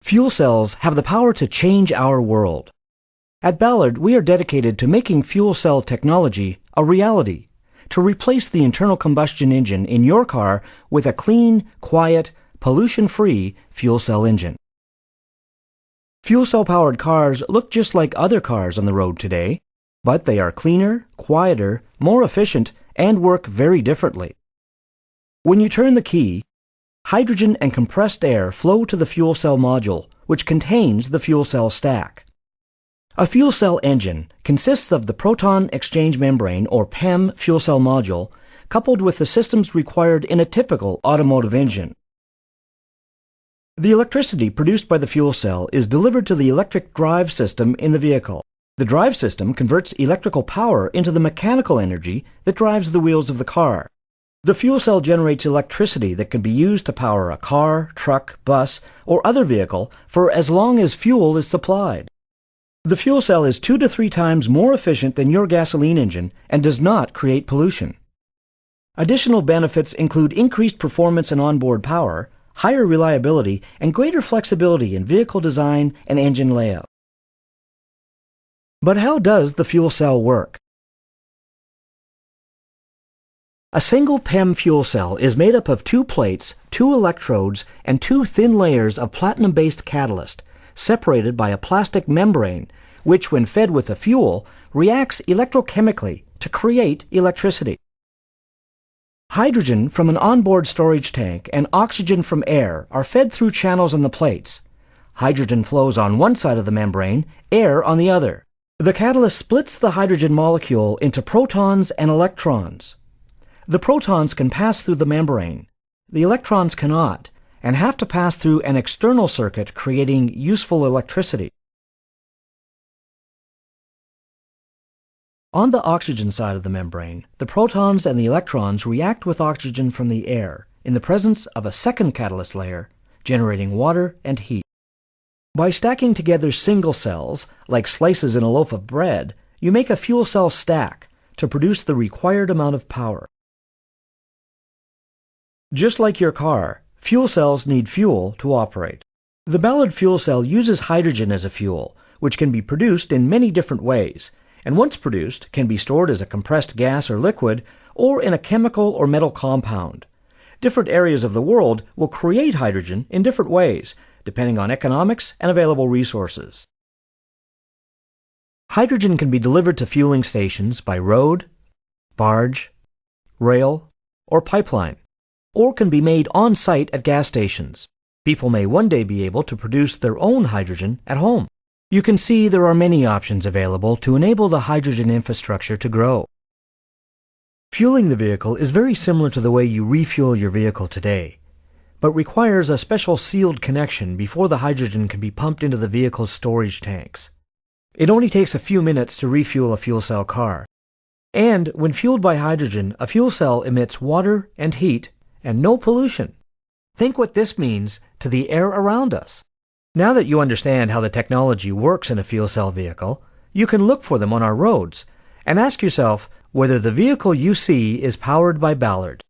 Fuel cells have the power to change our world. At Ballard, we are dedicated to making fuel cell technology a reality, to replace the internal combustion engine in your car with a clean, quiet, pollution-free fuel cell engine. Fuel cell-powered cars look just like other cars on the road today, but they are cleaner, quieter, more efficient, and work very differently. When you turn the key, hydrogen and compressed air flow to the fuel cell module, which contains the fuel cell stack. A fuel cell engine consists of the proton exchange membrane, or PEM, fuel cell module, coupled with the systems required in a typical automotive engine. The electricity produced by the fuel cell is delivered to the electric drive system in the vehicle. The drive system converts electrical power into the mechanical energy that drives the wheels of the car. The fuel cell generates electricity that can be used to power a car, truck, bus, or other vehicle for as long as fuel is supplied. The fuel cell is 2 to 3 times more efficient than your gasoline engine and does not create pollution. Additional benefits include increased performance and onboard power, higher reliability, and greater flexibility in vehicle design and engine layout. But how does the fuel cell work? A single PEM fuel cell is made up of 2 plates, 2 electrodes, and 2 thin layers of platinum-based catalyst, separated by a plastic membrane, which, when fed with the fuel, reacts electrochemically to create electricity. Hydrogen from an onboard storage tank and oxygen from air are fed through channels on the plates. Hydrogen flows on one side of the membrane, air on the other. The catalyst splits the hydrogen molecule into protons and electrons. The protons can pass through the membrane. The electrons cannot, and have to pass through an external circuit, creating useful electricity. On the oxygen side of the membrane, the protons and the electrons react with oxygen from the air in the presence of a second catalyst layer, generating water and heat. By stacking together single cells, like slices in a loaf of bread, you make a fuel cell stack to produce the required amount of power. Just like your car, fuel cells need fuel to operate. The Ballard fuel cell uses hydrogen as a fuel, which can be produced in many different ways, and once produced can be stored as a compressed gas or liquid, or in a chemical or metal compound. Different areas of the world will create hydrogen in different ways, depending on economics and available resources. Hydrogen can be delivered to fueling stations by road, barge, rail, or pipeline, or can be made on-site at gas stations. People may one day be able to produce their own hydrogen at home. You can see there are many options available to enable the hydrogen infrastructure to grow. Fueling the vehicle is very similar to the way you refuel your vehicle today, but requires a special sealed connection before the hydrogen can be pumped into the vehicle's storage tanks. It only takes a few minutes to refuel a fuel cell car. And when fueled by hydrogen, a fuel cell emits water and heat and no pollution. Think what this means to the air around us. Now that you understand how the technology works in a fuel cell vehicle, you can look for them on our roads and ask yourself whether the vehicle you see is powered by Ballard.